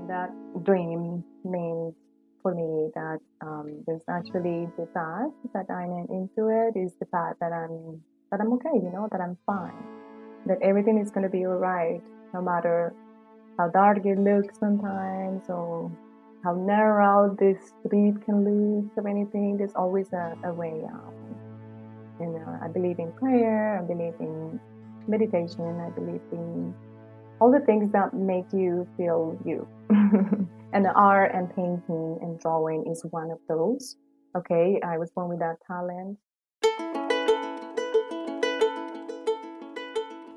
that dream means for me that there's actually the path that I'm into it is the path that I'm okay, that I'm fine, that everything is going to be all right, no matter how dark it looks sometimes or how narrow this street can look or anything. There's always a way out. And I believe in prayer. I believe in meditation. I believe in all the things that make you feel you. And art and painting and drawing is one of those. Okay, I was born with that talent.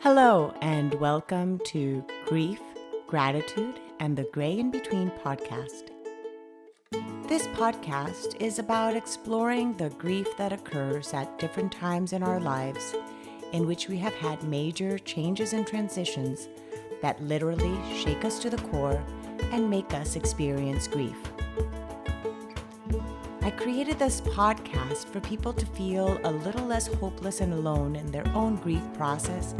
Hello, and welcome to Grief, Gratitude, and the Gray in Between podcast. This podcast is about exploring the grief that occurs at different times in our lives, in which we have had major changes and transitions that literally shake us to the core and make us experience grief. I created this podcast for people to feel a little less hopeless and alone in their own grief process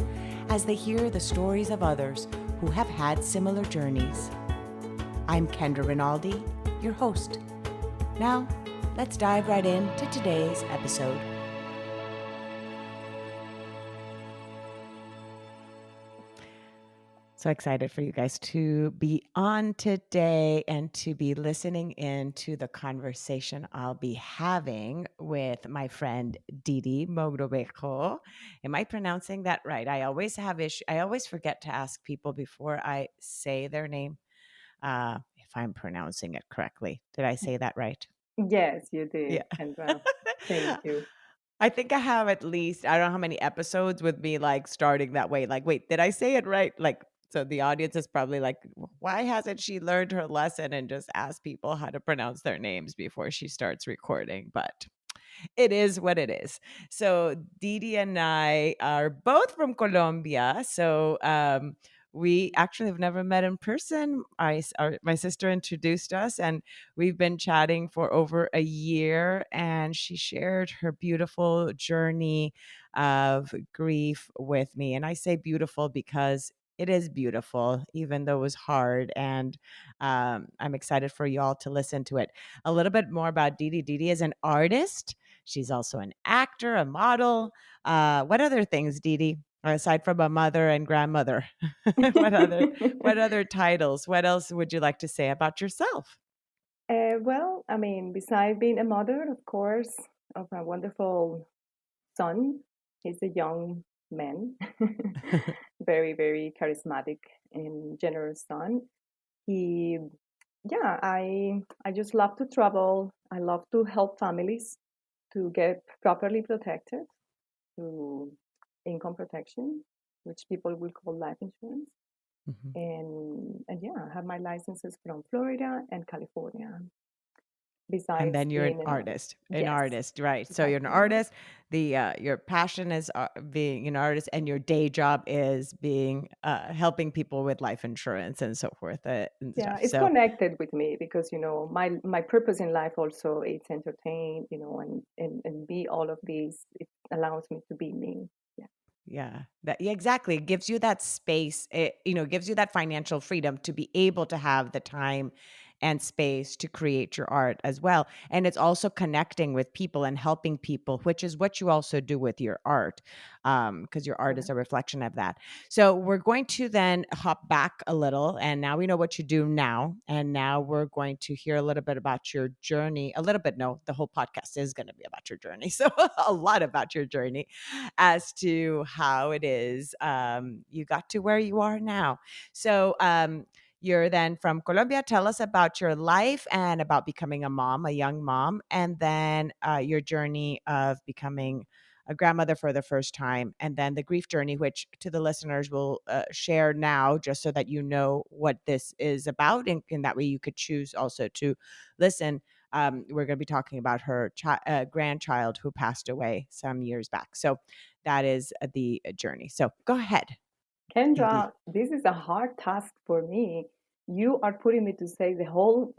as they hear the stories of others who have had similar journeys. I'm Kendra Rinaldi, your host. Now, let's dive right into today's episode. So excited for you guys to be on today and to be listening in to the conversation I'll be having with my friend Didi Mogrobejo. Am I pronouncing that right? I always forget to ask people before I say their name if I'm pronouncing it correctly. Did I say that right? Yes, you Yeah. did, Kendra. Thank you. I think I have at least, I don't know how many episodes with me like starting that way. Like, wait, did I say it right? Like, so the audience is probably like, why hasn't she learned her lesson and just asked people how to pronounce their names before she starts recording? But it is what it is. So Didi and I are both from Colombia. So we actually have never met in person. My sister introduced us, and we've been chatting for over a year. And she shared her beautiful journey of grief with me. And I say beautiful because it is beautiful, even though it was hard. And I'm excited for y'all to listen to it. A little bit more about Didi. Didi is an artist. She's also an actor, a model. What other things, Didi, aside from a mother and grandmother? what other titles? What else would you like to say about yourself? Well, I mean, besides being a mother, of course, of a wonderful son, he's a young man, very, very charismatic and generous son. He, yeah, I just love to travel. I love to help families to get properly protected through income protection, which people will call life insurance. Mhm. And yeah, I have my licenses from Florida and California. And Besides then you're an being an artist, artist, yes. right? So Besides you're an being an artist, artist. The your passion is being an artist, and your day job is being helping people with life insurance and so forth and yeah, stuff. it's So connected with me because my purpose in life also is entertain, and be all of these. It allows me to be me. Yeah, yeah, exactly. It gives you that space. It gives you that financial freedom to be able to have the time and space to create your art as well. And it's also connecting with people and helping people, which is what you also do with your art, because your art is correct. a reflection of that. So we're going to then hop back a little, and now we know what you do now, and now we're going to hear a little bit about your journey. A little bit, no, the whole podcast is going to be about your journey. So a lot about your journey as to how it is you got to where you are now. So you're then from Colombia. Tell us about your life and about becoming a mom, a young mom, and then your journey of becoming a grandmother for the first time, and then the grief journey, which to the listeners will share now, just so that you know what this is about, and that way you could choose also to listen. We're going to be talking about her grandchild who passed away some years back. So that is the journey. So go ahead, Kendra, Didi. this is a hard task for me you are putting me to say the whole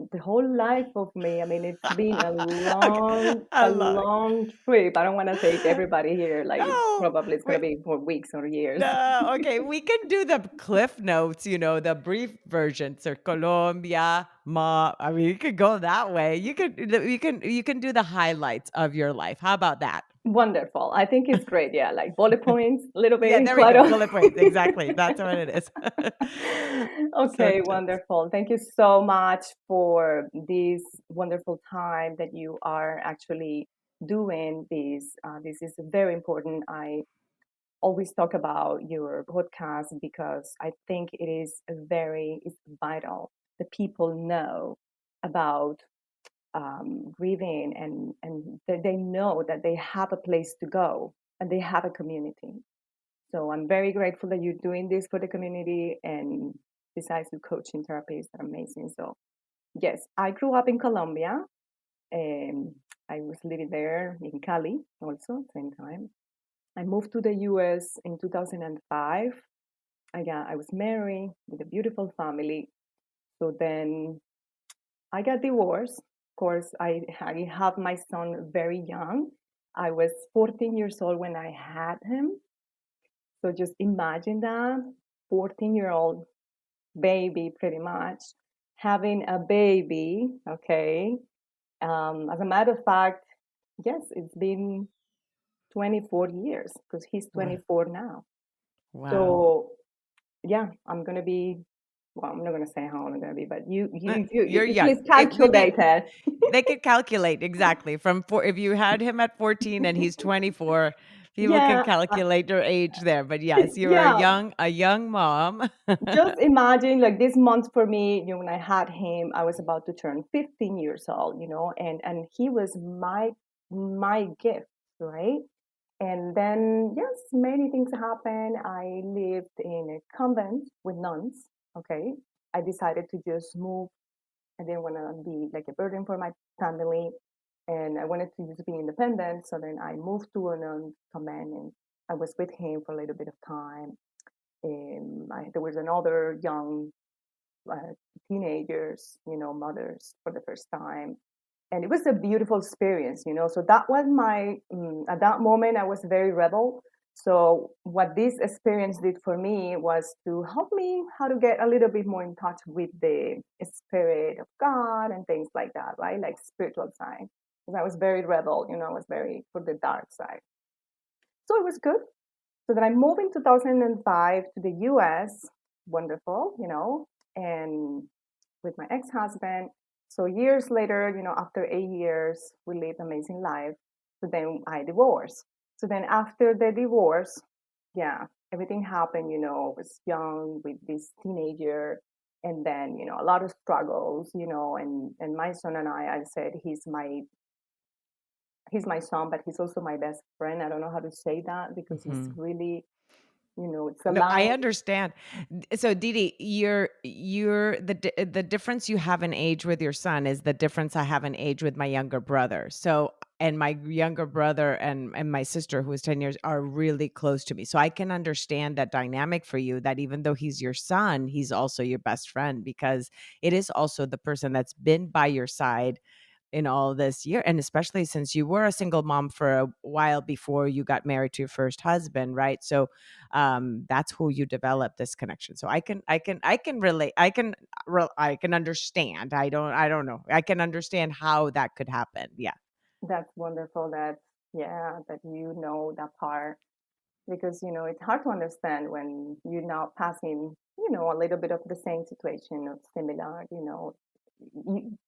life of me. I mean, it's been a Okay. long, I a love long trip. I don't want to take everybody here. Like, No, probably it's gonna wait, be for weeks or years. no, okay, we can do the cliff notes, the brief version. So Colombia, I mean, you could go that way. You can do the highlights of your life. How about that? Wonderful. I think it's great. Yeah, like bullet points, a little Yeah, bit, there we go. claro. Bullet points. Exactly. That's what it is. So Okay, tips. wonderful. Thank you so much for this wonderful time that you are actually doing this. This is very important. I always talk about your podcast because I think it's vital that people know about grieving, and that they know that they have a place to go and they have a community. So I'm very grateful that you're doing this for the community, and besides the coaching therapies that are amazing. So yes, I grew up in Colombia, and I was living there in Cali also same time. I moved to the US in 2005. I was married with a beautiful family. So then I got divorced. Of course, I have my son very young. I was 14 years old when I had him. So just imagine that 14-year-old baby, pretty much, having a baby. Okay. As a matter of fact, yes, it's been 24 years because he's Wow. 24 now. Wow. So yeah, well, I'm not going to say how old I'm going to be, but You're you young. please calculate it. They could calculate exactly from four. If you had him at 14 and he's 24, people can Yeah, calculate your age there. But yes, you were yeah. a young mom. Just imagine, like, this month for me, when I had him, I was about to turn 15 years old, and he was my gift, right? And then, yes, many things happened. I lived in a convent with nuns. Okay, I decided to just move. I didn't want to be like a burden for my family, and I wanted to just be independent. So then I moved to a nun convent, and I was with him for a little bit of time. There was another young uh, teenagers, mothers for the first time. And it was a beautiful experience. So that was at that moment, I was very rebel. So what this experience did for me was to help me how to get a little bit more in touch with the spirit of God and things like that, right? Like spiritual side. Because I was very rebel, I was very for the dark side. So it was good. So then I moved in 2005 to the US. Wonderful, and with my ex-husband. So years later, after 8 years, we lived amazing life. So then I divorced. So then after the divorce, yeah, everything happened. I was young with this teenager, and then a lot of struggles. And my son and I said he's my son, but he's also my best friend. I don't know how to say that because he's Mhm. really, it's a No, I line. understand. So, Didi, the difference you have in age with your son is the difference I have in age with my younger brother. So, and my younger brother and my sister, who is 10 years, are really close to me. So I can understand that dynamic for you. That even though he's your son, he's also your best friend because it is also the person that's been by your side in all this year, and especially since you were a single mom for a while before you got married to your first husband, right? So that's who you develop this connection. So I can relate. I can understand. I don't know. I can understand how that could happen. Yeah. That's wonderful that, yeah, that that part, because it's hard to understand when you're now passing a little bit of the same situation or similar.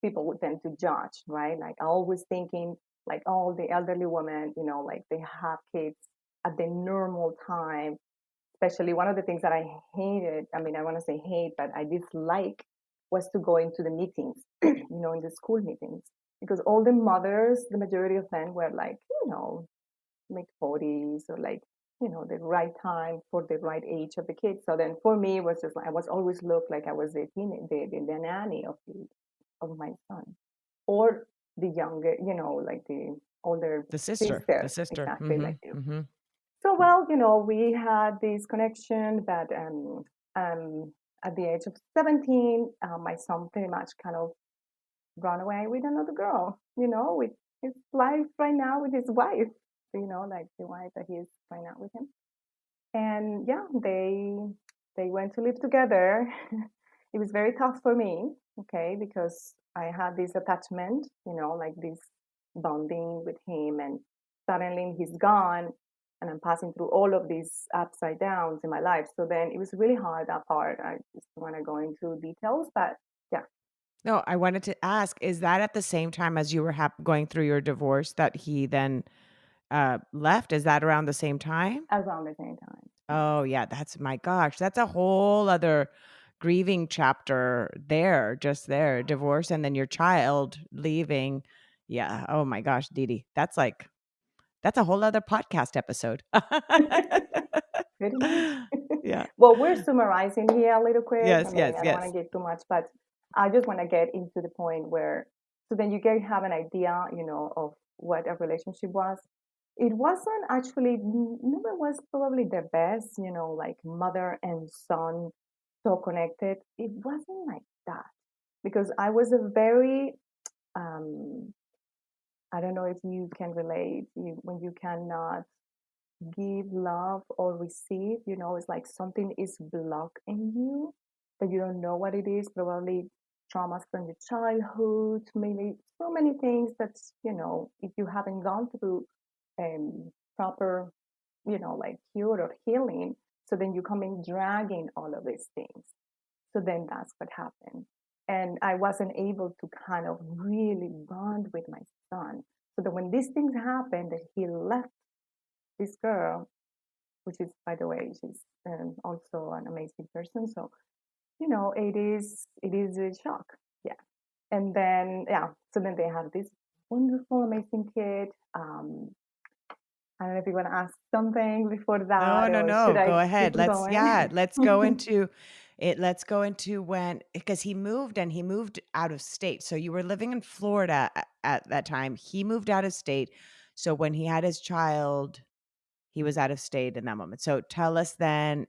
People would tend to judge, right? Like always thinking like all the elderly women, like they have kids at the normal time. Especially one of the things that I hated, I mean, I want to say hate, but I dislike, was to go into the meetings, in the school meetings, because all the mothers, the majority of them were like, mid 40s, or like, the right time for the right age of the kids. So then for me, it was just like, I was always looked like I was the nanny of my son, or the younger, like the older The sister. The sister, sister. exactly Mm-hmm. like you. Mm-hmm. So well, we had this connection, but um, at the age of 17, my son pretty much kind of run away with another girl, with his life right now with his wife, like the wife that he's right now with him. And yeah, they went to live together. It was very tough for me, okay, because I had this attachment, like this bonding with him, and suddenly he's gone, and I'm passing through all of these upside downs in my life. So then it was really hard, that part. I just want to go into details, but yeah, No, I wanted to ask, is that at the same time as you were going through your divorce that he then left? Is that around the same time? around the same time. Yes. Oh, yeah, that's my gosh, that's a whole other grieving chapter there, just there, divorce and then your child leaving. Yeah. Oh my gosh, Didi, that's a whole other podcast episode. Pretty much. Yeah. Well, we're summarizing here a little quick. I Yes, mean, yes, I don't want yes. to get too much, but I just want to get into the point where, so then you can have an idea, of what a relationship was. It wasn't actually, never was probably the best, like mother and son so connected. It wasn't like that because I was a very, um, I don't know if you can relate, when you cannot give love or receive, it's like something is blocked in you that you don't know what it is, probably traumas from your childhood, maybe so many things that's, if you haven't gone through proper, like cure or healing, so then you come in dragging all of these things. So then that's what happened. And I wasn't able to kind of really bond with my son. So that when these things happened, that he left this girl, which is, by the way, she's also an amazing person. So, it is a shock. Yeah. And then, yeah, so then they have this wonderful, amazing kid. I don't know if you want to ask something before No, that, no, or should no. I Go keep ahead. Let's going? yeah, let's go into it. Let's go into when because he moved out of state. So you were living in Florida at that time. He moved out of state. So when he had his child, he was out of state in that moment. So tell us then,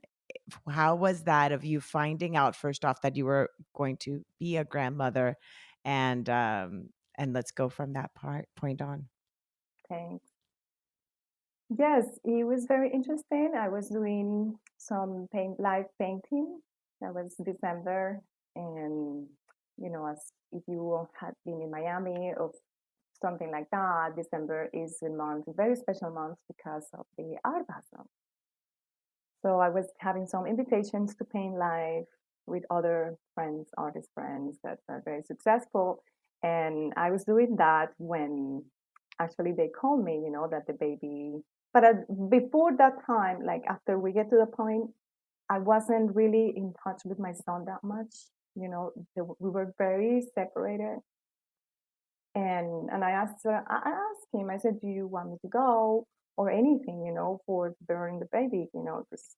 how was that of you finding out first off that you were going to be a grandmother, and let's go from that point on. Thanks. Yes, it was very interesting. I was doing some live painting. That was December, and as if you had been in Miami or something like that, December is a month, a very special month because of the art basel. So I was having some invitations to paint live with other friends, artist friends that are very successful. And I was doing that when actually they called me, that the baby. But before that time, like after we get to the point, I wasn't really in touch with my son that much. We were very separated. And I asked him, I said, do you want me to go or anything, for bearing the baby, just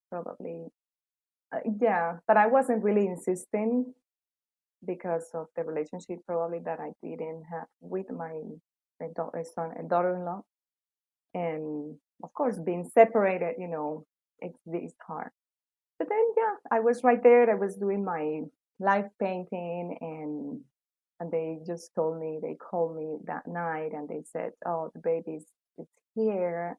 probably. Yeah, but I wasn't really insisting because of the relationship probably that I didn't have with my son and daughter-in-law. And of course, being separated, it's hard. But then, yeah, I was right there. I was doing my live painting, and they just told me, they called me that night, and they said, "Oh, the baby's it's here."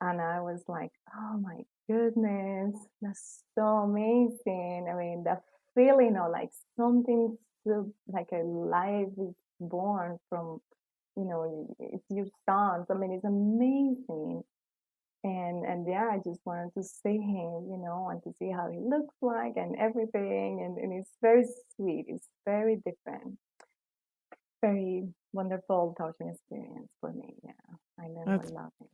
And I was like, oh my goodness, that's so amazing. I mean, the feeling of like something so like a life is born from, it's your sons. I mean, it's amazing. And yeah, I just wanted to see him, and to see how he looks like and everything. And it's very sweet. It's very different. Very wonderful, touching experience for me. Yeah. I never That's love him.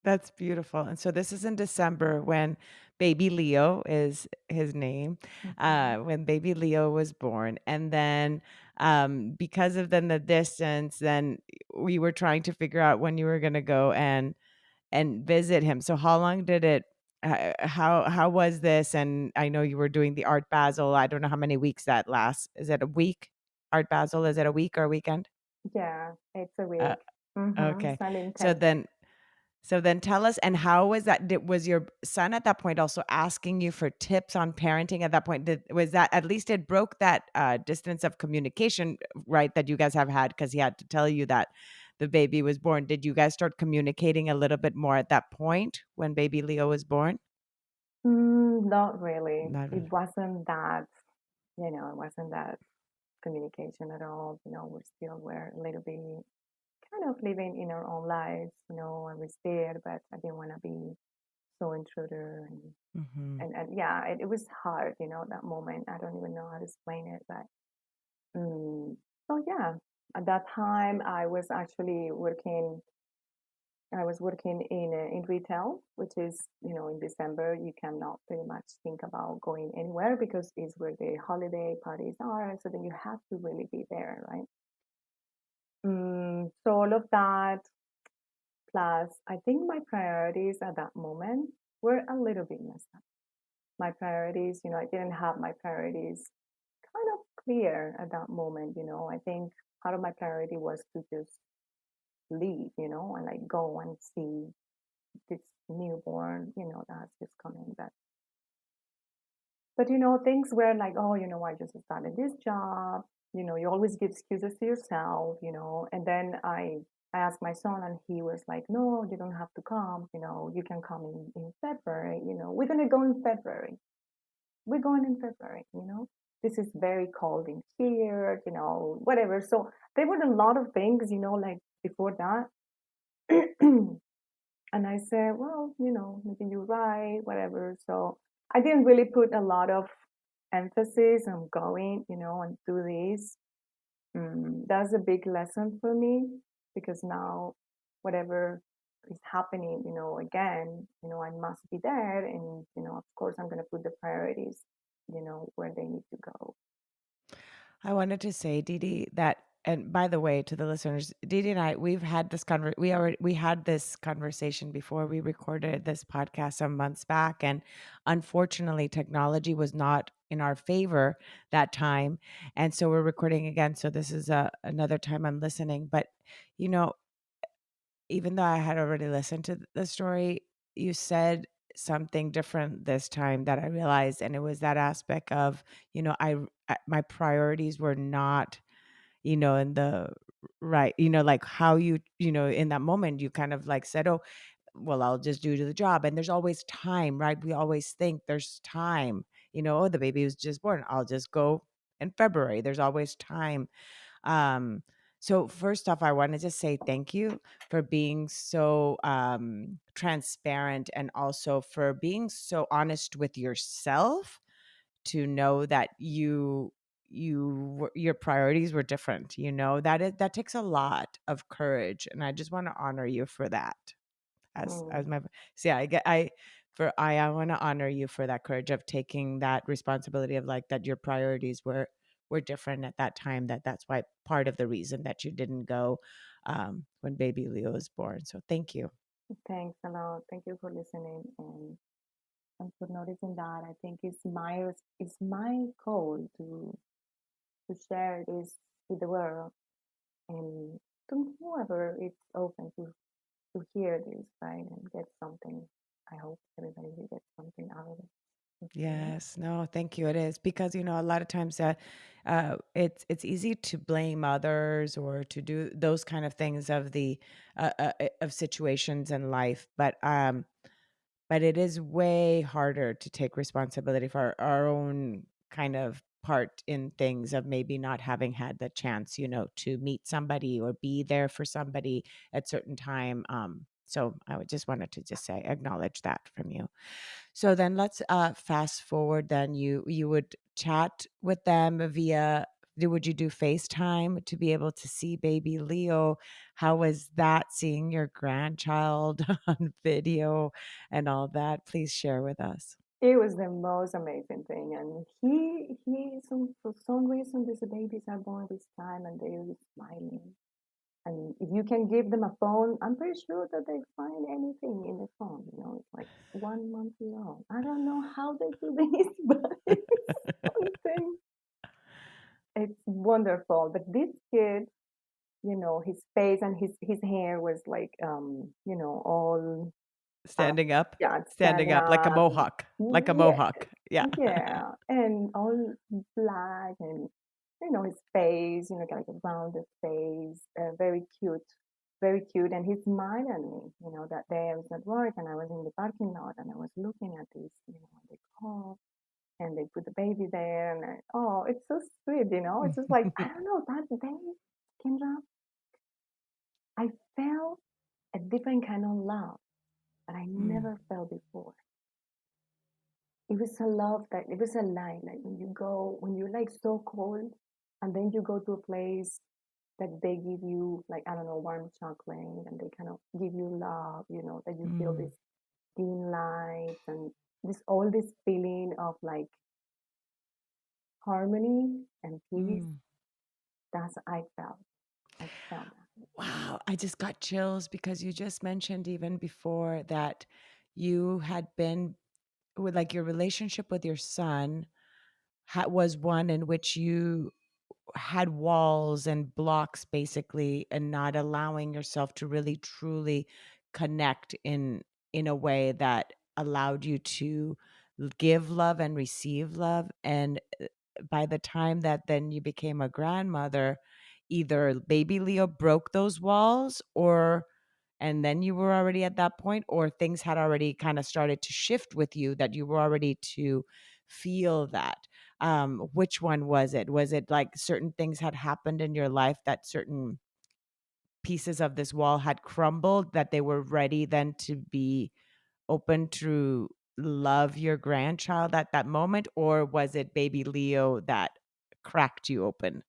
That's beautiful. And so this is in December when baby Leo is his name, Mhm. when baby Leo was born. And then because of then the distance, then we were trying to figure out when you were going to go and visit him. So how long did it how was this? And I know you were doing the art basel. I don't know how many weeks that lasts. Is it a week? Art basel, is it a week or a weekend? Yeah, it's a Uh, week. okay. It's an So intense. then So then tell us, and how was that? Was your son at that point also asking you for tips on parenting at that point? Was that, at least it broke that distance of communication, right? That you guys have had, because he had to tell you that the baby was born. Did you guys start communicating a little bit more at that point when baby Leo was born? Not really. Not It really. wasn't that, it wasn't that communication at all. We're a little bit kind of living in our own lives. I was there, but I didn't want to be so intruder. Hmm. And yeah, it was hard, that moment. I don't even know how to explain it, but so yeah, at that time I was working in retail, which is, in December, you cannot pretty much think about going anywhere because it's where the holiday parties are. So then you have to really be there, right? So all of that, plus I think my priorities at that moment were a little bit messed up. My priorities, I didn't have my priorities kind of clear at that moment. I think part of my priority was to just leave, and like go and see this newborn, that's just coming. But things were like, oh, I just started this job. You always give excuses to yourself, And then I asked my son, and he was like, no, you don't have to come. You can come in February. We're gonna go in February. We're going in February. This is very cold in here, whatever. So there were a lot of things, like before that. And I said, well, maybe you're right, whatever. So I didn't really put a lot of emphasis on going, and do this. That's a big lesson for me because now whatever is happening, again, I must be there. And, of course, I'm going to put the priorities, where they need to go. I wanted to say, Didi, that, and by the way, to the listeners, Didi and I, we've had this we had this conversation before we recorded this podcast some months back, and unfortunately, technology was not in our favor that time, and so we're recording again. So this is another time I'm listening, but you know, even though I had already listened to the story, you said something different this time that I realized, and it was that aspect of, my priorities were not, in the right, like how in that moment you kind of like said, oh, well, I'll just do the job, and there's always time, right? We always think there's time, oh, the baby was just born, I'll just go in February. There's always time. um, so first off, I wanted to say thank you for being so transparent, and also for being so honest with yourself, to know that your priorities were different. That takes a lot of courage, and I just want to honor you for that. As Mm, my so yeah, I want to honor you for that courage of taking that responsibility of, like, that your priorities were different at that time, that's why part of the reason that you didn't go when baby Leo was born. So thank you. Thanks a lot. Thank you for listening and for noticing that. I think it's my goal to share this with the world and to whoever is open to hear this, right, and get something. I hope everybody will get something out of it. Yes, no, thank you. It is because, a lot of times it's easy to blame others, or to do those kind of things of the of situations in life, but it is way harder to take responsibility for our own kind of part in things, of maybe not having had the chance, to meet somebody or be there for somebody at certain time. So I would just wanted to just say acknowledge that from you. So then let's fast forward. Then you would chat with them via. Would you do FaceTime to be able to see baby Leo? How was that, seeing your grandchild on video and all that? Please share with us. It was the most amazing thing, and for some reason these babies are born this time, and they're just smiling. And if you can give them a phone, I'm pretty sure that they find anything in the phone. It's like 1 month old. I don't know how they do this, but it's something. It's wonderful. But this kid, his face and his hair was like, all, Standing up? yeah, Standing standing up like a up. mohawk, like a Yeah, mohawk. Yeah. yeah, and all black, and his face, like a rounded face, very cute, and he smiled at me. That day I was at work and I was in the parking lot and I was looking at this, the car, and they put the baby there, and oh, it's so sweet. It's just like, I don't know, that day, Kendra, I felt a different kind of love that I Mm, never felt before. It was a love that it was a line, like when you're like so cold, and then you go to a place that they give you, like, I don't know, warm chocolate, and they kind of give you love, that you feel mm, this dim light, and this feeling of like harmony and peace. mm. That's I felt that. Wow, I just got chills because you just mentioned even before that you had been with like your relationship with your son was one in which you had walls and blocks basically and not allowing yourself to really truly connect in a way that allowed you to give love and receive love. And by the time that then you became a grandmother, either baby Leo broke those walls, or and then you were already at that point, or things had already kind of started to shift with you that you were already to feel that. Which one was it? Was it like certain things had happened in your life that certain pieces of this wall had crumbled that they were ready then to be open to love your grandchild at that moment? Or was it baby Leo that cracked you open?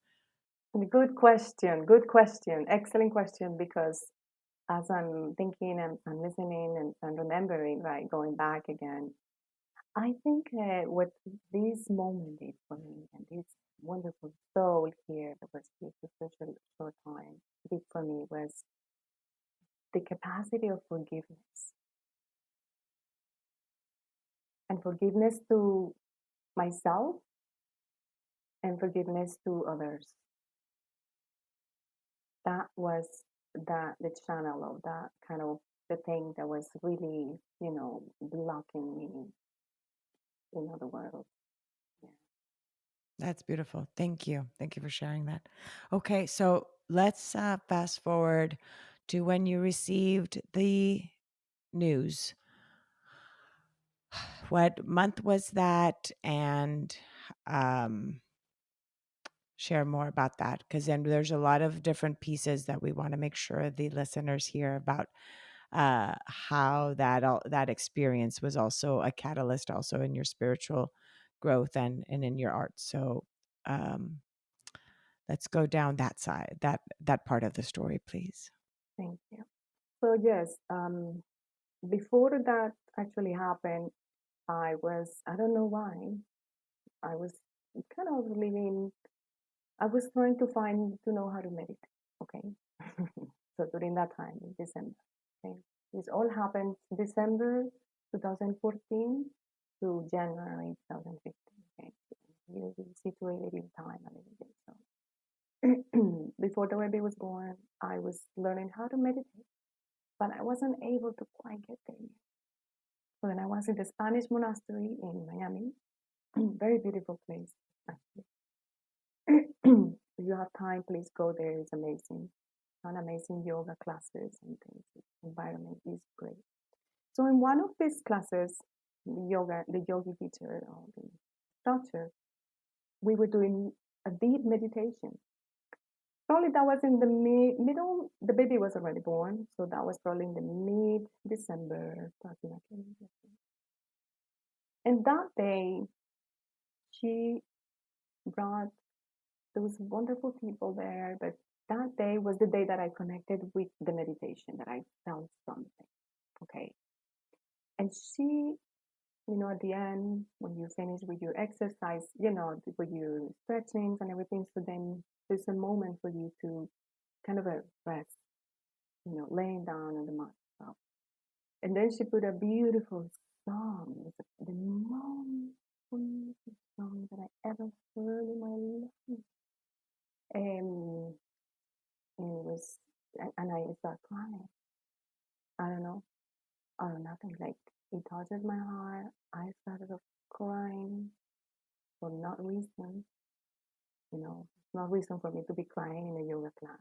Good question. Good question. Excellent question. Because as I'm thinking and I'm listening and I'm remembering, right, going back again, I think what this moment did for me, and this wonderful soul here that was here for such a short time did for me, was the capacity of forgiveness, and forgiveness to myself and forgiveness to others. That was the channel of that kind of the thing that was really, blocking me in other world. Yeah. That's beautiful. Thank you. Thank you for sharing that. Okay, so let's fast forward to when you received the news. What month was that? And um, share more about that, because then there's a lot of different pieces that we want to make sure the listeners hear about how that experience was also a catalyst also in your spiritual growth and in your art. So um, let's go down that side, that part of the story, please. Thank you. So yes, before that actually happened, I don't know why, I was kind of living, I was trying to know how to meditate. Okay. So during that time in December, okay, this all happened December 2014 to January 2015. Okay, you situated in time a little bit. So before the baby was born, I was learning how to meditate, but I wasn't able to quite get there yet. So then I was in the Spanish monastery in Miami, very beautiful place, actually. If you have time, please go there. It's amazing. An amazing yoga classes and things. The environment is great. So in one of these classes, the yogi teacher or the instructor, we were doing a deep meditation. Probably that was in the middle. The baby was already born, so that was probably in the mid December. And that day, she brought those wonderful people there. But that day was the day that I connected with the meditation, that I felt something. Okay. And she, at the end, when you finish with your exercise, with your stretchings and everything, so then there's a moment for you to kind of a rest, laying down on the mat. So, and then she put a beautiful song. It was the most beautiful song that I ever heard in my life. And it was, and I start crying. I don't know, or nothing. Like it touches my heart. I started of crying for not reason. No reason for me to be crying in a yoga class.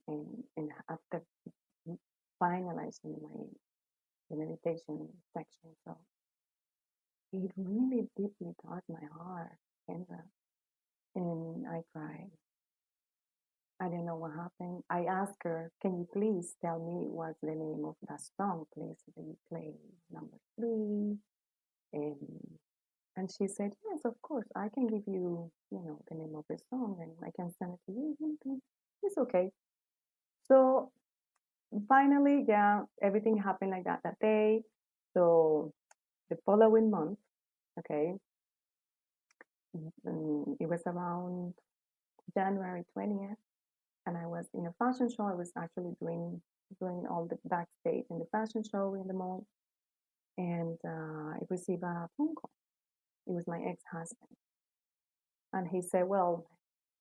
And after finalizing my the meditation section, so it really deeply touched my heart, Kendra, and I cried. I didn't know what happened. I asked her, "Can you please tell me what's the name of that song, please? That you play number three?" And and she said, "Yes, of course. I can give you, the name of the song, and I can send it to you. It's okay." So finally, yeah, everything happened like that day. So the following month, okay, it was around January 20th, and I was in a fashion show. I was actually doing all the backstage in the fashion show in the mall, and I received a phone call. It was my ex-husband, and he said, "Well,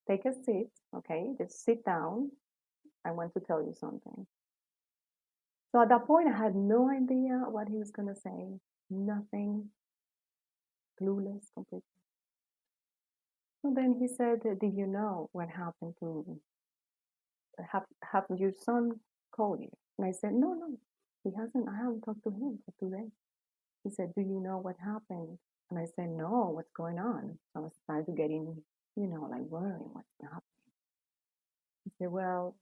take a seat, okay? Just sit down. I want to tell you something." So at that point, I had no idea what he was gonna say. Nothing, clueless, completely. So then he said, "Did you know what happened to have your son called you?" And I said, "No, no, he hasn't. I haven't talked to him for 2 days." He said, "Do you know what happened?" And I said, "No, what's going on?" So I was starting to get in, like worrying what's happening. He said, "Well,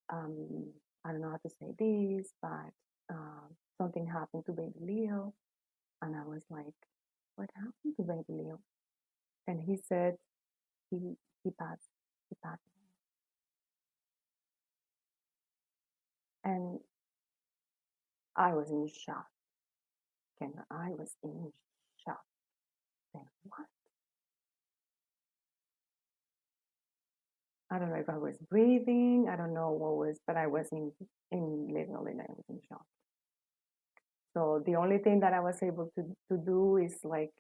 um, I don't know how to say this, but something happened to baby Leo." And I was like, "What happened to baby Leo?" And he said, he he passed, he passed. And I was in shock. And I was in shock. Saying, "What?" I don't know if I was breathing. I don't know what was, but I was in literally, I was in shock. So the only thing that I was able to do is like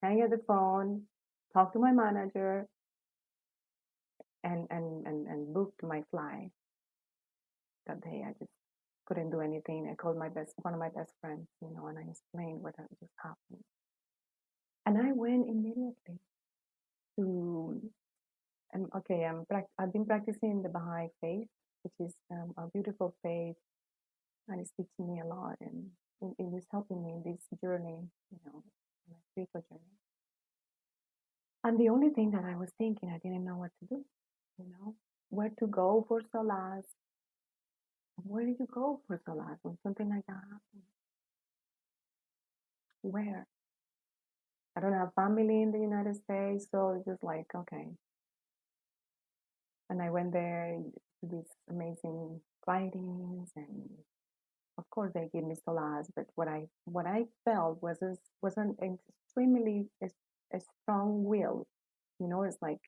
hang up the phone, talk to my manager, and booked my flight that day. I just couldn't do anything. I called one of my best friends, and I explained what had just happened. And I went immediately to, okay, I've been practicing the Baha'i faith, which is a beautiful faith, and it's teaching me a lot, and it is helping me in this journey, my spiritual journey. And the only thing that I was thinking, I didn't know what to do, where to go for solace. Where do you go for solace when something like that happens? Where? I don't have family in the United States, so it's just like, okay. And I went there to these amazing writings, and of course they gave me solace. But what I felt was an extremely a strong will. It's like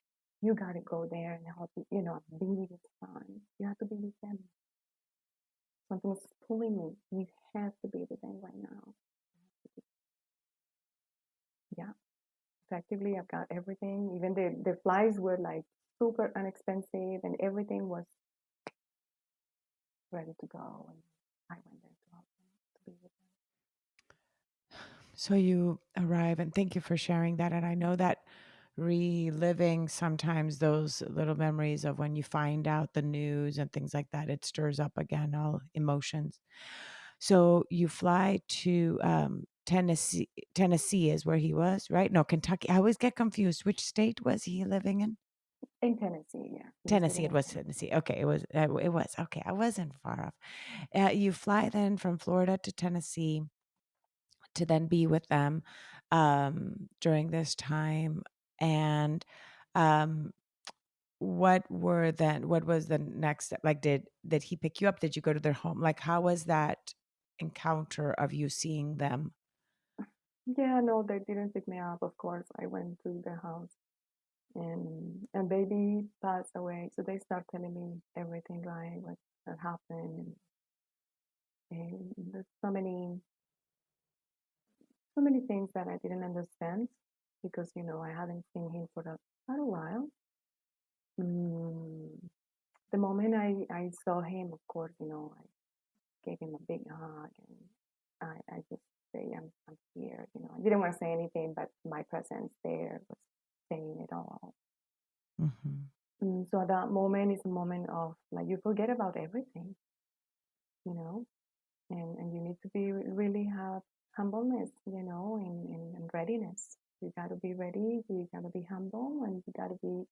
you got to go there and help. Be with your son. You have to be with them. Something's pulling me. You have to be with them right now. Yeah, effectively, I've got everything. Even the flights were like super inexpensive, and everything was ready to go. And I went there to help them, to be with them. So you arrive, and thank you for sharing that. And I know that reliving sometimes those little memories of when you find out the news and things like that, it stirs up again all emotions. So you fly to Tennessee. Tennessee is where he was, right? No, Kentucky. I always get confused. Which state was he living in? In Tennessee, yeah, he was Tennessee. living It in was Tennessee. Tennessee. Okay, it was. It was okay. I wasn't far off. You fly then from Florida to Tennessee to then be with them during this time. And um, what was the next step? Like, did he pick you up? Did you go to their home? Like, how was that encounter of you seeing them? Yeah, no, they didn't pick me up. Of course, I went to the house, and baby passed away. So they start telling me everything, right, what had happened, and there's so many things that I didn't understand because I hadn't seen him for quite a while. Mm, The moment I saw him, of course, I gave him a big hug, and I just say, I'm here. I didn't want to say anything, but my presence there was saying it all. Hmm. So that moment is a moment of like you forget about everything, you know, and you need to be really have humbleness, and readiness. You got to be ready. You got to be humble, and you got to be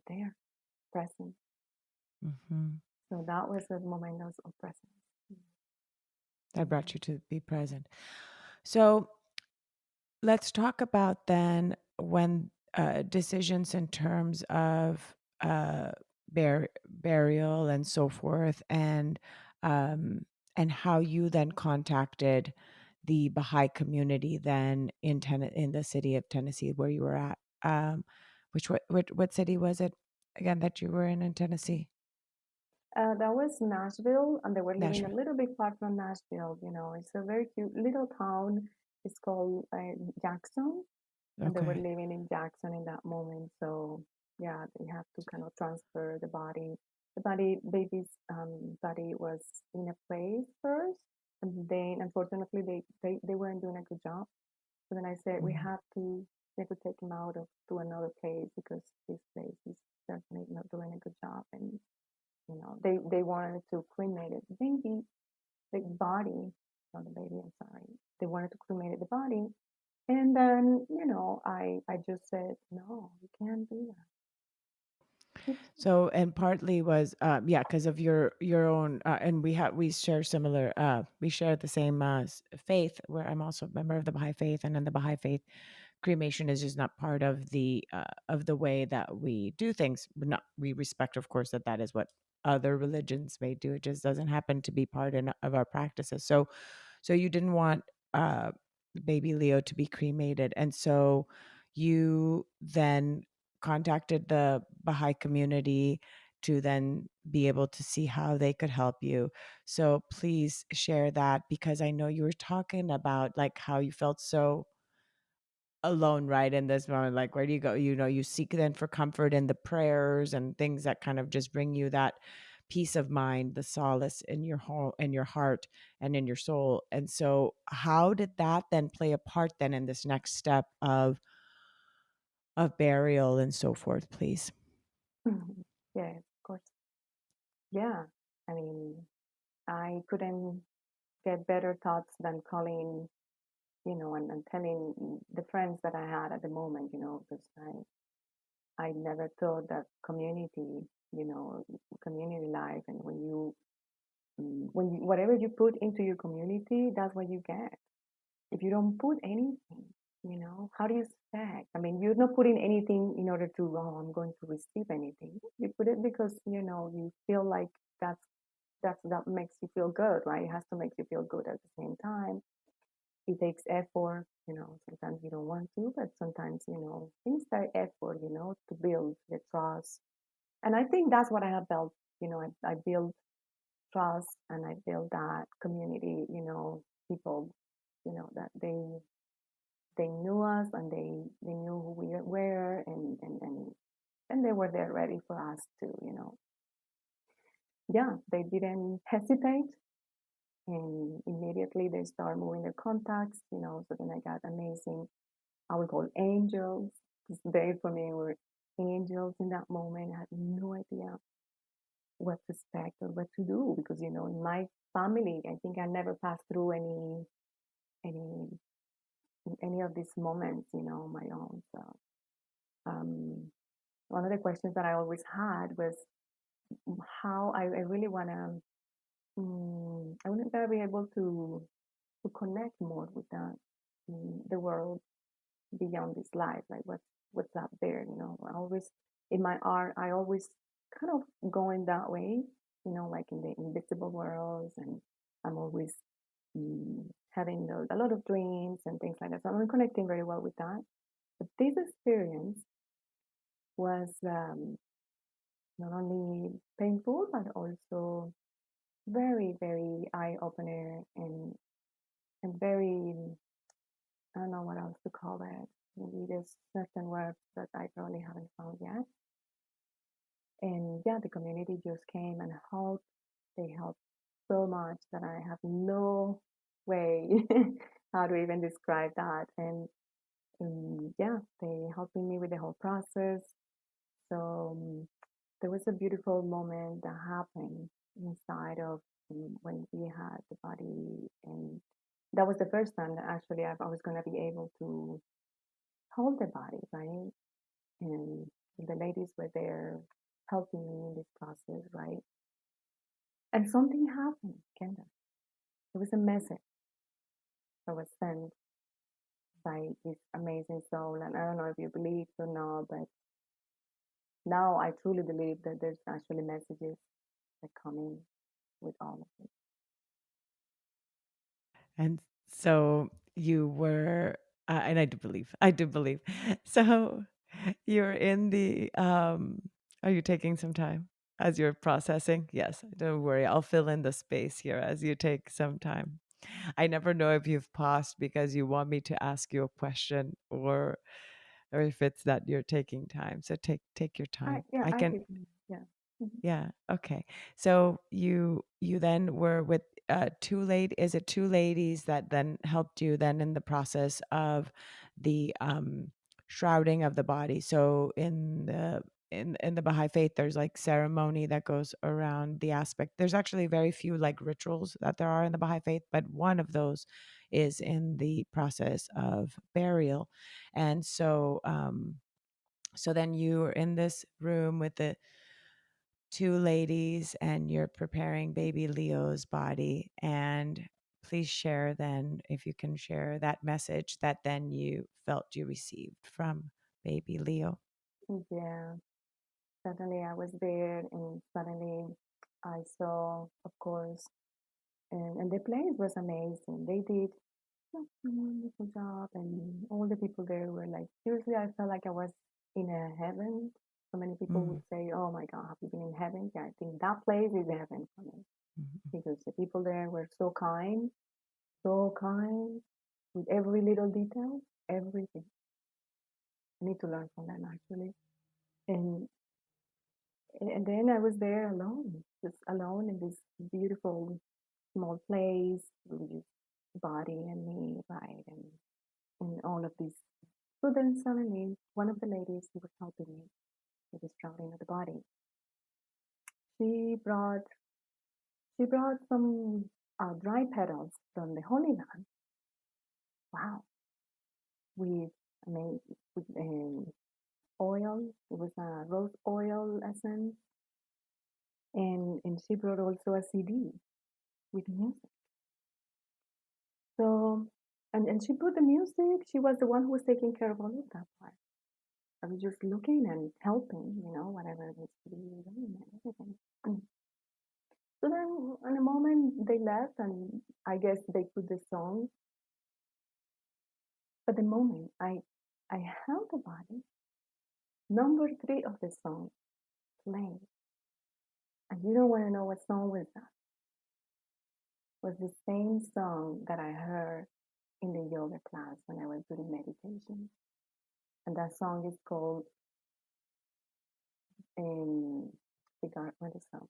there, present. Hmm. So that was a moment of presence. That Mm. brought you to be present. So let's talk about then when decisions in terms of burial and so forth, um, and how you then contacted the Baha'i community then in the city of Tennessee where you were at. What city was it again that you were in Tennessee? That was Nashville, and they were living a Nashville. little bit far from Nashville. It's a very cute little town. It's called Jackson, and they were Okay. living in Jackson in that moment. So yeah, they have to kind of transfer the body. Baby's body was in a place first, and then unfortunately they weren't doing a good job. So then I said Mhm. we have to take him out to another place because this place is definitely not doing a good job. And they wanted to cremate it, the body, not the baby. I'm sorry. They wanted to cremate the body, and then I just said no, you can't do that. So, and partly was, yeah, because of your own, and we share similar, we share the same faith. Where I'm also a member of the Baha'i faith, and in the Baha'i faith, cremation is just not part of the way that we do things. Not we respect, of course, that is what other religions may do. It just doesn't happen to be part of our practices. So you didn't want uh, baby Leo to be cremated, and so you then contacted the Baha'i community to then be able to see how they could help you. So please share that, because I know you were talking about like how you felt so alone, right, in this moment. Like, where do you go? You seek then for comfort in the prayers and things that kind of just bring you that peace of mind, the solace in your whole, in your heart and in your soul. And so how did that then play a part then in this next step of burial and so forth, please? Yeah, of course. Yeah, I mean, I couldn't get better thoughts than calling, and telling the friends that I had at the moment, because I never thought that community, community life, and whatever you put into your community, that's what you get. If you don't put anything, how do you expect? I mean, you're not putting anything in order to, oh, I'm going to receive anything. You put it because, you feel like that's that makes you feel good, right? It has to make you feel good at the same time. It takes effort, sometimes you don't want to, but sometimes, things take effort, to build the trust. And I think that's what I have built. I built trust, and I built that community, people, that they knew us, and they knew who we were, and they were there ready for us to, yeah, they didn't hesitate, and immediately they start moving their contacts, so then I got amazing, I would call angels. They for me were angels in that moment. I had no idea what to expect or what to do because in my family, I think I never passed through any any of these moments, on my own. So um, one of the questions that I always had was how I really wanna I want to be able to connect more with the world beyond this life, like what's up there. I always in my art, I always kind of going that way, like in the invisible worlds, and I'm always having a lot of dreams and things like that. So I'm connecting very well with that. But this experience was not only painful but also very, very eye opener, and very, I don't know what else to call it. Maybe there's certain words that I probably haven't found yet. And yeah, the community just came and helped. They helped so much that I have no way how to even describe that. And yeah, they helping me with the whole process. So there was a beautiful moment that happened inside of when we had the body, and that was the first time that actually I was going to be able to hold the body, right? And the ladies were there helping me in this process, right? And something happened, Kendra. There was a message that was sent by this amazing soul, and I don't know if you believe or not, but now I truly believe that there's actually messages that come in with all of it. And so you were, and I do believe. So you're in the, are you taking some time as you're processing? Yes, don't worry. I'll fill in the space here as you take some time. I never know if you've paused because you want me to ask you a question or if it's that you're taking time. So take your time. Yeah, I I can did. Yeah. Mhm. yeah, okay. So you then were with is it two ladies that then helped you then in the process of the shrouding of the body. So in the Baha'i faith there's like ceremony that goes around the aspect. There's actually very few like rituals that there are in the Baha'i faith, but one of those is in the process of burial. And so then you were in this room with the two ladies and you're preparing baby Leo's body. And please share then, if you can share that message that then you felt you received from baby Leo. Yeah, suddenly I was there, and suddenly I saw, of course, and the place was amazing. They did such a wonderful job, and all the people there were like, seriously, I felt like I was in a heaven. So many people would Mm, say, "Oh my God, have you been in heaven?" Yeah, I think that place is heaven for me mhm. because the people there were so kind with every little detail, everything. I need to learn from them actually. And and then I was there alone, just alone in this beautiful small place with this body and me, right? And all of this. So then suddenly, one of the ladies who was helping me with the sprouting of the body, she brought she brought some dry petals from the Holy Land. Wow, with I mean with oil. It was a rose oil essence, and she brought also a CD with music. So and she put the music. She was the one who was taking care of all of that part. I was just looking and helping, whatever needs to be done and everything. So then, in a moment, they left, and I guess they put the song. But the moment I held the body, number three of the song played, and you don't want to know what song was that? Was the same song that I heard in the yoga class when I was doing meditation, and that song is called um, what is that?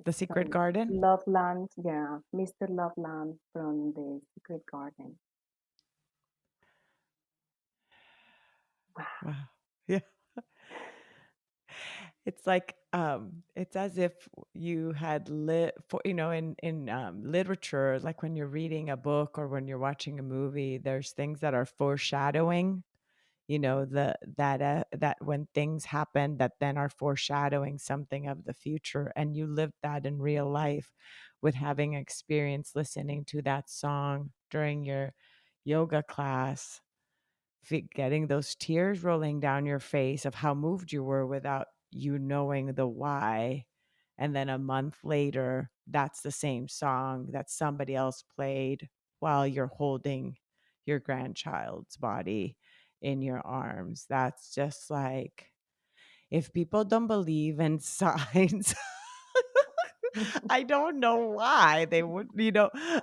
The It's secret garden. Love Land, yeah, Mr. Love Land from the Secret Garden. Wow. Wow. Yeah. It's like it's as if you had lit for in literature, like when you're reading a book or when you're watching a movie, there's things that are foreshadowing, that when things happen that then are foreshadowing something of the future, and you lived that in real life with having experience listening to that song during your yoga class, getting those tears rolling down your face of how moved you were without you knowing the why. And then a month later, that's the same song that somebody else played while you're holding your grandchild's body in your arms. That's just like, if people don't believe in signs, I don't know why they would,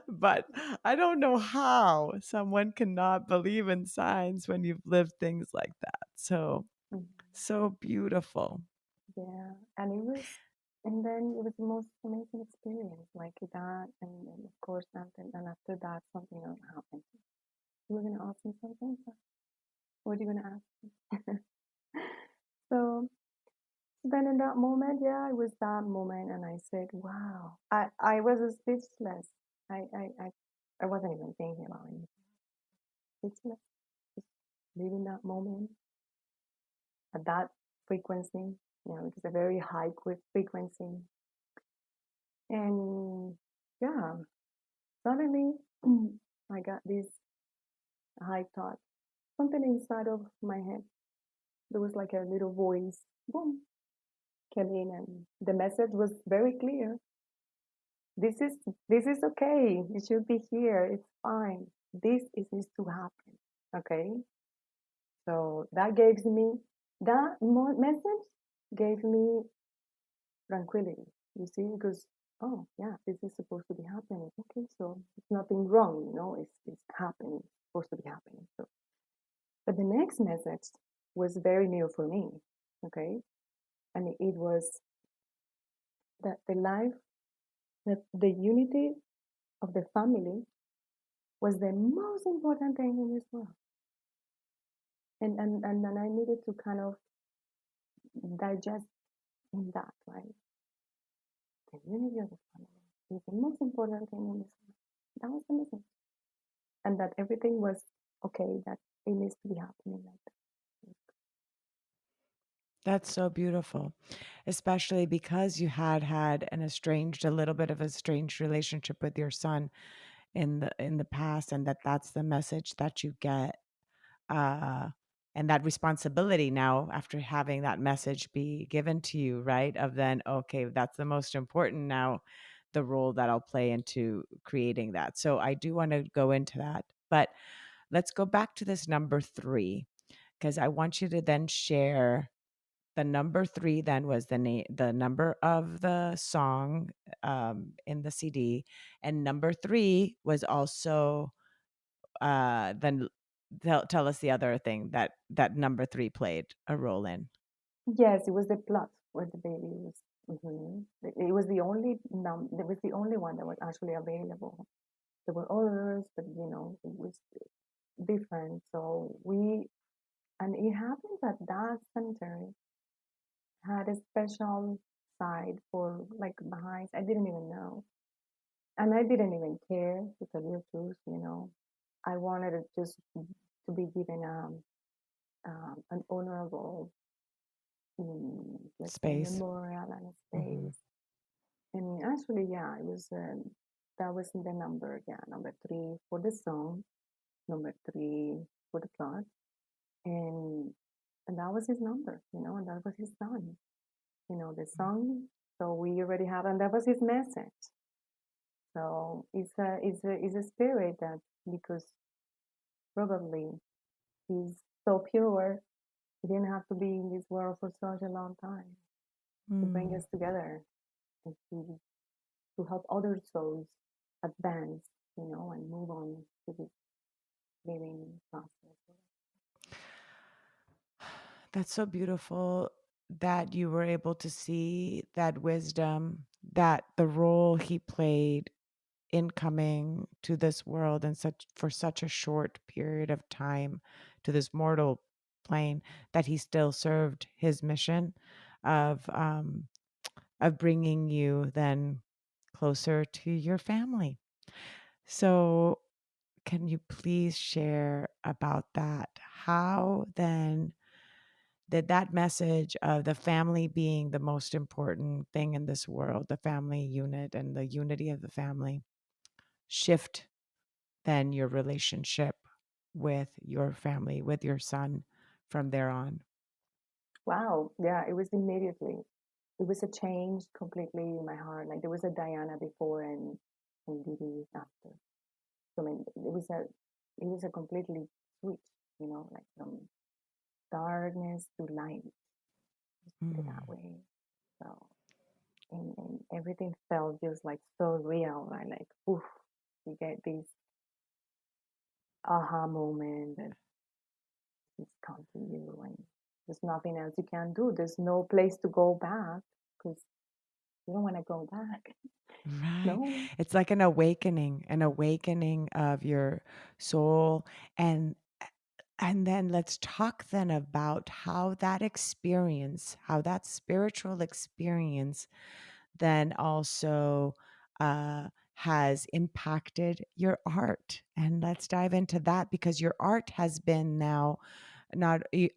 but I don't know how someone cannot believe in signs when you've lived things like that. So, Mhm. so beautiful. Yeah, and it was, and then it was the most amazing experience, like that, and of course, and after that, something else happened. You were gonna ask me something? So what are you gonna ask me? So then in that moment, yeah, it was that moment, and I said, "Wow!" I was speechless. I I I, I wasn't even thinking about anything. Speechless, just living that moment at that frequency. You know, it's a very high quick frequency, and yeah, suddenly I got this high thought. Something inside of my head. There was like a little voice, boom, came in, and the message was very clear. This is this is okay. You should be here. It's fine. This is needs to happen. Okay. So that gave me that message gave me tranquility. You see, because oh yeah, this is supposed to be happening. Okay, so it's nothing wrong. You know, it's happening. It's supposed to be happening. So, but the next message was very new for me. Okay, and it was that the life, that the unity of the family was the most important thing in this world. And then I needed to kind of digest in that, right? The unity of the family is the most important thing in this world. That was the message. And that everything was okay, that it needs to be happening like that. That's so beautiful, especially because you had an estranged, a little bit of a estranged relationship with your son in the past, and that's the message that you get, uh, and that responsibility now after having that message be given to you, right? Of then, okay, that's the most important now, the role that I'll play into creating that. So I do want to go into that, but let's go back to this number three because I want you to then share the number three. Then was the number of the song in the CD, and number three was also then tell us the other thing that number three played a role in. Yes, it was the plot where the baby was. It was the only it was the only one that was actually available. There were others, but you know, it was different. So we, and it happens that that cemetery had a special side for like behind. I didn't even know, and I didn't even care to tell you the truth. You know, I wanted it just to be given an honorable, let's say, Space. memorial and Hmm. space. And actually, yeah, it was that was the number, yeah, number three for the song, number three for the plot, and and that was his number, you know, and that was his son, you know, the song. So we already have, and that was his message. So it's a spirit that, because probably he's so pure, he didn't have to be in this world for such a long time to bring Mm. us together and to help other souls advance, you know, and move on to this living process. That's so beautiful that you were able to see that wisdom, that the role he played in coming to this world in such for such a short period of time to this mortal plane, that he still served his mission of bringing you then closer to your family. So can you please share about that? How then did that message of the family being the most important thing in this world, the family unit and the unity of the family, shift then your relationship with your family, with your son from there on? Wow, yeah, it was immediately. It was a change completely in my heart. Like there was a Diana before and Didi after. So I mean, it was a completely switch, you know, like from darkness to light. Just put it that Mm. way. So and everything felt just like so real, right? Like oof, you get this aha moment that just come to you, There's nothing else you can do. There's no place to go back because you don't want to go back. Right. No. It's like an awakening of your soul. And then let's talk then about how that experience, how that spiritual experience then also has impacted your art. And let's dive into that because your art has been now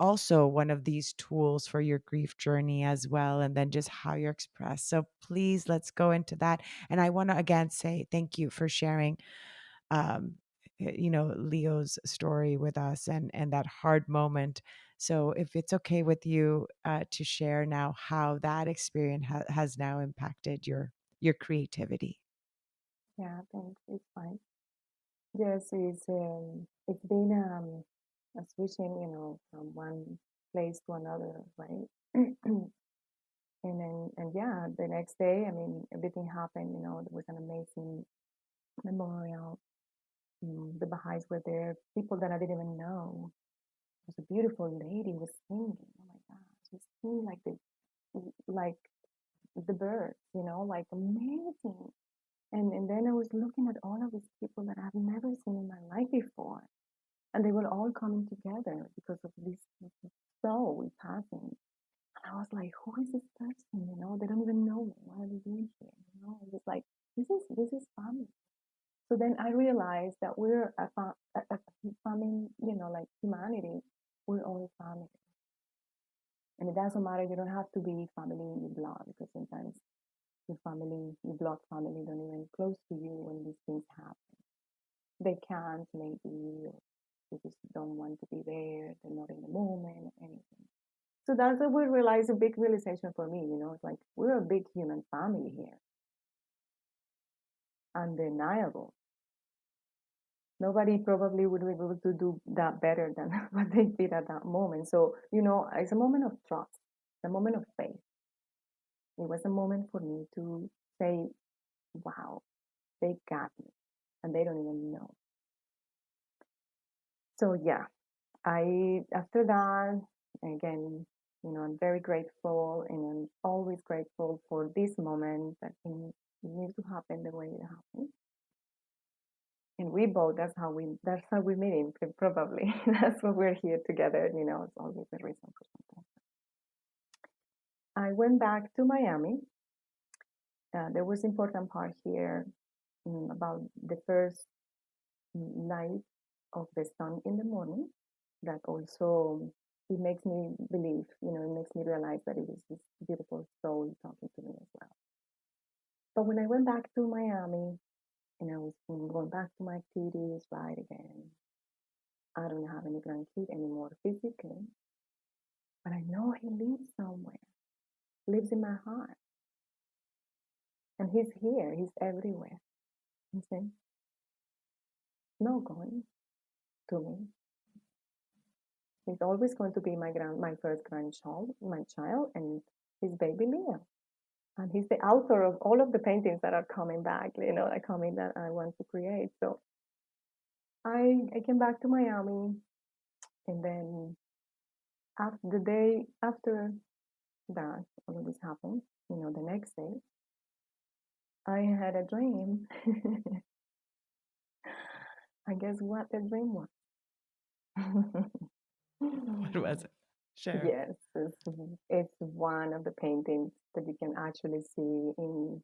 also one of these tools for your grief journey as well, and then just how you're expressed. So please, let's go into that. And I want to again say thank you for sharing um Leo's story with us, and that hard moment. So if it's okay with you to share now how that experience has now impacted your creativity. Yeah, thanks. It's fine. Yes, it's been a switching, from one place to another, right? And yeah, the next day, I mean, everything happened. There was an amazing memorial. The Baha'is were there, people that I didn't even know. There was a beautiful lady who was singing. Oh my God, she was singing like the birds, like amazing. And then I was looking at all of these people that I've never seen in my life before, and they were all coming together because of this soul passing. And I was like, who is this person? They don't even know me. What are they doing here? It was like, this is family. So then I realized that we're a family, like humanity. We're all family. And it doesn't matter, you don't have to be family in your blood, because sometimes your family, your blood family, don't even close to you when these things happen. They can't, maybe, or they just don't want to be there. They're not in the moment or anything. So that's what we realized, a big realization for me. It's like we're a big human family here, undeniable. Nobody probably would be able to do that better than what they did at that moment. So, it's a moment of trust, a moment of faith. It was a moment for me to say, wow, they got me, and they don't even know. So, yeah, after that, again, I'm very grateful, and I'm always grateful for this moment that it needs to happen the way it happened. And we both, that's how we meet him, probably. That's why we're here together. It's always a reason for something. I went back to Miami. There was important part here, about the first light of the sun in the morning. That also, it makes me believe, it makes me realize that it was this beautiful soul talking to me as well. But when I went back to Miami, and I was going back to my activities, right, again, I don't have any grandkid anymore physically, but I know he lives somewhere, lives in my heart. And he's here, he's everywhere. You see? No going to me. He's always going to be my first grandchild, my child, and his baby Leo. And he's the author of all of the paintings that are coming back, that coming that I want to create. So I came back to Miami, and then after the day after that, all of this happened, the next day, I had a dream. I guess what the dream was. What was it? Share. Yes, it's one of the paintings that you can actually see in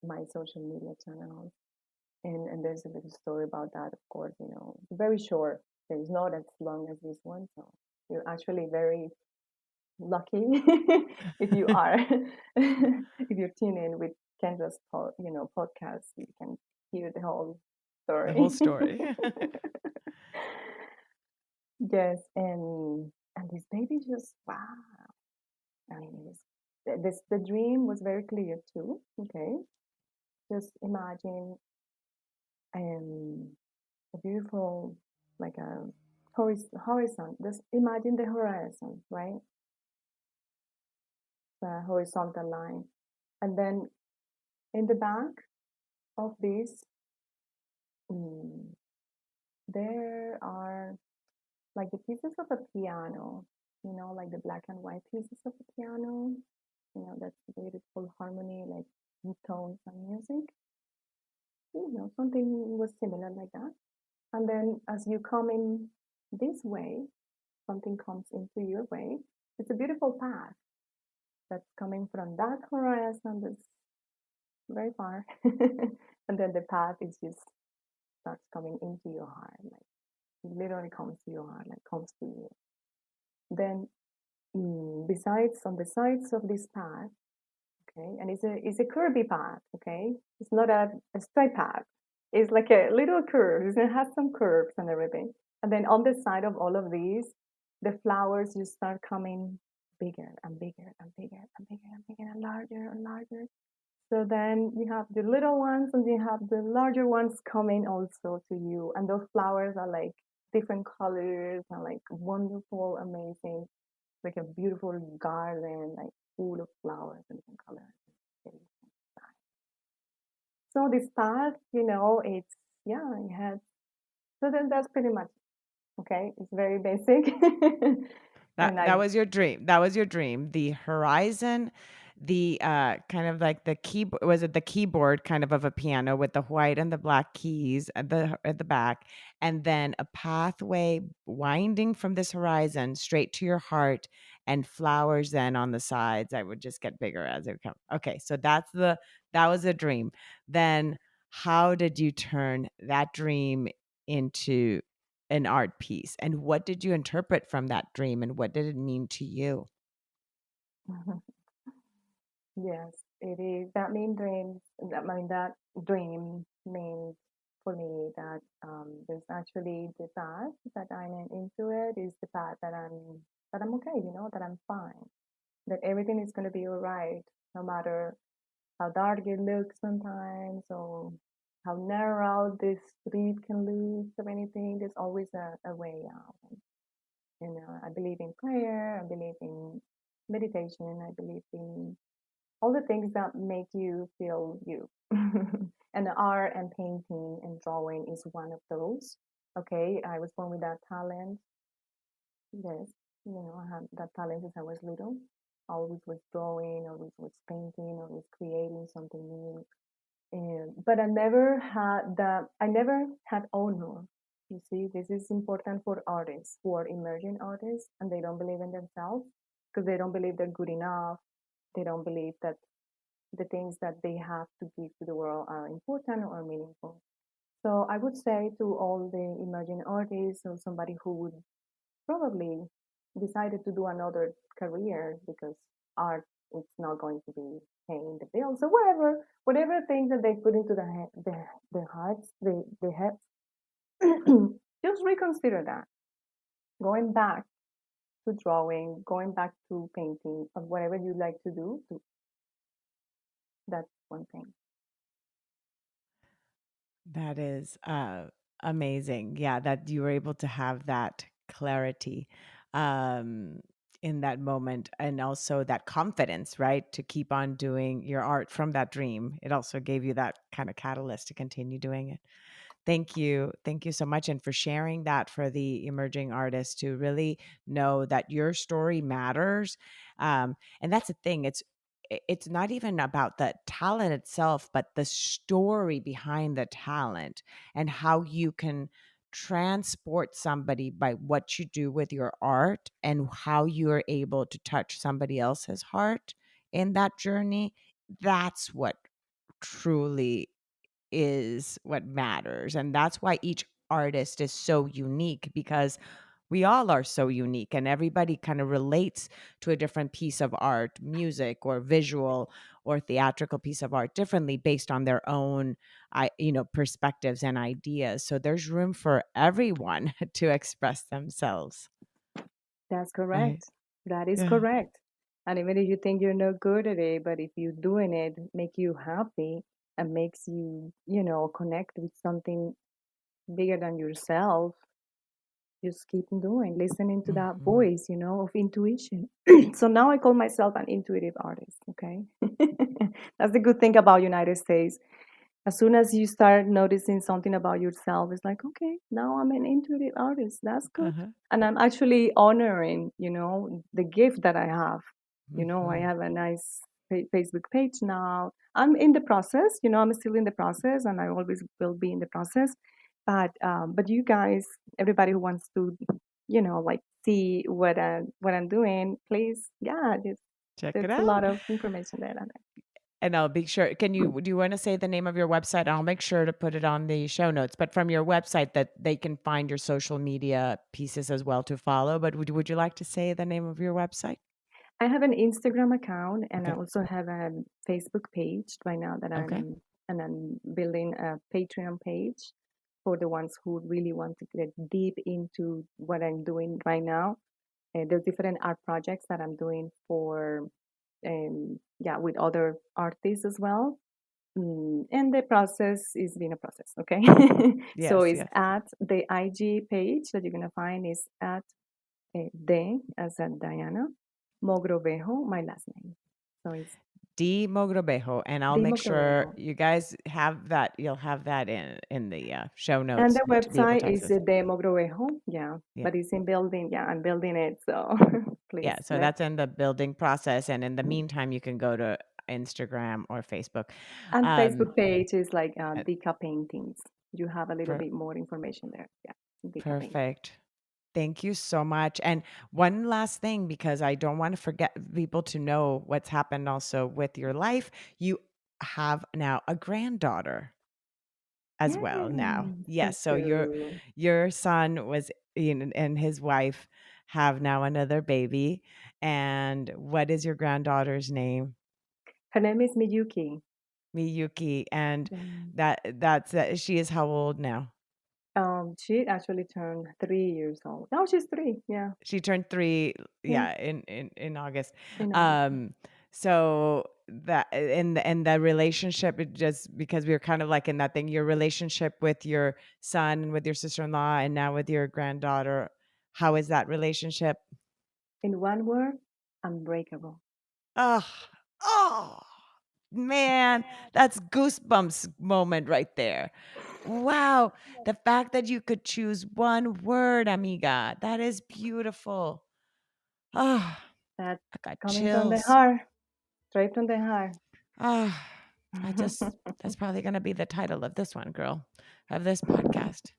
my social media channels. And there's a little story about that, of course, very short. It's not as long as this one. So you're actually very lucky if you are, if you're tuning in with Kendra's podcast, you can hear the whole The whole story. story. Yes, and this baby just, wow. I mean, the dream was very clear too. Okay, just imagine a beautiful, like a horizon. Just imagine the horizon, right? The horizontal line, and then in the back of this, mm, there are like the pieces of a piano, like the black and white pieces of the piano. That's beautiful harmony, like tones and music. Something was similar like that. And then as you come in this way, something comes into your way. It's a beautiful path that's coming from that horizon that's very far. And then the path is just starts coming into your heart, like it literally comes to your heart, like comes to you. Then besides on the sides of this path, okay, and it's a curvy path, okay? It's not a straight path. It's like a little curve. It has some curves and everything. And then on the side of all of these, the flowers just start coming bigger and bigger and bigger and bigger and bigger and larger and larger. So then you have the little ones and you have the larger ones coming also to you. And those flowers are like different colors and like wonderful, amazing, like a beautiful garden, like full of flowers and different colors. So this path, it's yeah, it has. So then that's pretty much okay. It's very basic, That and I that was your dream. That was your dream. The horizon, the kind of like the keyboard, was it the keyboard kind of a piano with the white and the black keys at the back, and then a pathway winding from this horizon straight to your heart, and flowers then on the sides. I would just get bigger as they come. Okay, so that was a dream. Then how did you turn that dream into an art piece, and what did you interpret from that dream, and what did it mean to you? yes, it is. That mean dreams. I mean that dream means for me that there's actually the path that I'm into it is the path that I'm okay. That I'm fine. That everything is going to be all right, no matter how dark it looks sometimes or how narrow this street can look or anything. There's always a way out. I believe in prayer. I believe in meditation. I believe in all the things that make you feel you. And art and painting and drawing is one of those. Okay, I was born with that talent. Yes, I had that talent since I was little. Always was drawing, always was painting, always creating something new. But I never had honor. You see, this is important for artists who are emerging artists and they don't believe in themselves because they don't believe they're good enough. They don't believe that the things that they have to give to the world are important or meaningful. So I would say to all the emerging artists or somebody who would probably decided to do another career because art is not going to be paying the bills or whatever things that they put into their hearts, their heads, just reconsider that. Going back to drawing, going back to painting, or whatever you like to do, that's one thing. That is amazing. Yeah, that you were able to have that clarity um, in that moment, and also that confidence, right? To keep on doing your art from that dream. It also gave you that kind of catalyst to continue doing it. Thank you. Thank you so much. And for sharing that for the emerging artists to really know that your story matters. And that's the thing. It's not even about the talent itself, but the story behind the talent and how you can transport somebody by what you do with your art and how you are able to touch somebody else's heart in that journey. That's what truly is what matters. And that's why each artist is so unique, because we all are so unique and everybody kind of relates to a different piece of art, music or visual or theatrical piece of art differently based on their own perspectives and ideas. So there's room for everyone to express themselves. That's Right. correct. That is Yeah. correct. And even if you think you're not good at it, but if you're doing it, make you happy and makes you, connect with something bigger than yourself, just keep doing, listening to that Mhm. voice, of intuition. So now I call myself an intuitive artist. Okay. That's the good thing about United States. as soon as you start noticing something about yourself, it's like, okay, now I'm an intuitive artist. That's good. Uh-huh. And I'm actually honoring, the gift that I have. I Mhm. have a nice Facebook page now. I'm in the process, I'm still in the process, and I always will be in the process. But you guys, everybody who wants to, like see what I'm doing, please, yeah, Check there's it a lot out. of information there. And I'll be sure. Do you want to say the name of your website? I'll make sure to put it on the show notes. But from your website, that they can find your social media pieces as well to follow. But would you like to say the name of your website? I have an Instagram account, and I Okay. also have a Facebook page right now that Okay. I'm building a Patreon page for the ones who really want to get deep into what I'm doing right now. There's different art projects that I'm doing for, yeah, with other artists as well. And the process is being a process, okay? So Yes. it's Yes. at the IG page that you're gonna find is at De, as in Diana, Mogrobejo, my last name. So it's D Mogrobejo, and I'll De make sure Mogrobejo. you guys have that. You'll have that in the show And notes the to be able website to is access. De Mogrobejo. Yeah. Yeah. But it's in building. Yeah, I'm building it. So please, Yeah. So let's. that's in the building process, and in the meantime, you can go to Instagram or Facebook. And Um, Facebook page is like uh, Dika Paintings. You have a little per- bit more information there. Yeah. Dika Paintings. Perfect. Thank you so much. And one last thing, because I don't want to forget people to know what's happened also with your life. You have now a granddaughter as well now. Yes, Yes. that's So true. your son was and his wife have now another baby. And what is your granddaughter's name? Her name is Miyuki. Miyuki. And Yeah. she is how old now? She actually turned 3 years old. No, she's three. Yeah. She turned 3, Yeah. yeah, in August. In August. Yeah. Um, so that and the relationship, it just because we were kind of like in that thing, your relationship with your son and with your sister-in-law and now with your granddaughter, how is that relationship? In one word, unbreakable. Oh, oh, man, that's goosebumps moment right there. Wow, the fact that you could choose one word, amiga, that is beautiful. Oh, That's I got coming from the chills. heart, straight from the heart. Ah, I just that's probably gonna be the title of this one, girl, of this podcast.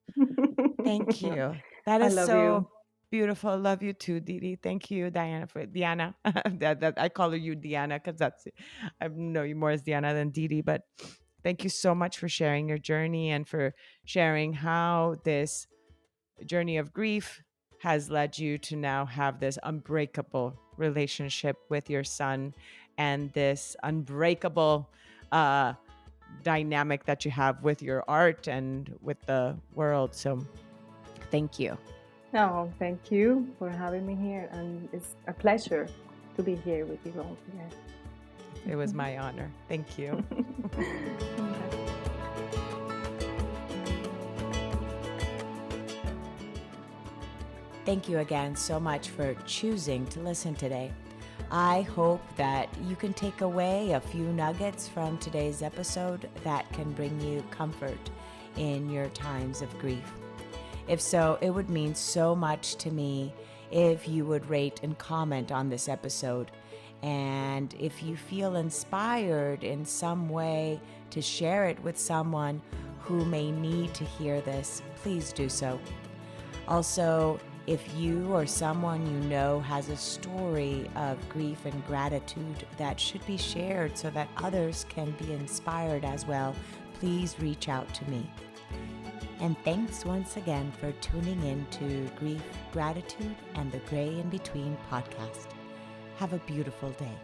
Thank you. That I is love so you. beautiful. Love you too, Didi. Thank you, Diana, for Diana. that I call her you Diana because I know you more as Diana than Didi. But thank you so much for sharing your journey and for sharing how this journey of grief has led you to now have this unbreakable relationship with your son and this unbreakable uh, dynamic that you have with your art and with the world. So, thank you. No, thank you for having me here, and it's a pleasure to be here with you all It was my honor. Thank you. today. Thank you again so much for choosing to listen today. I hope that you can take away a few nuggets from today's episode that can bring you comfort in your times of grief. If so, it would mean so much to me if you would rate and comment on this episode. And if you feel inspired in some way to share it with someone who may need to hear this, please do so. Also, if you or someone you know has a story of grief and gratitude that should be shared so that others can be inspired as well, please reach out to me. And thanks once again for tuning in to Grief, Gratitude, and the Gray in Between podcast. Have a beautiful day.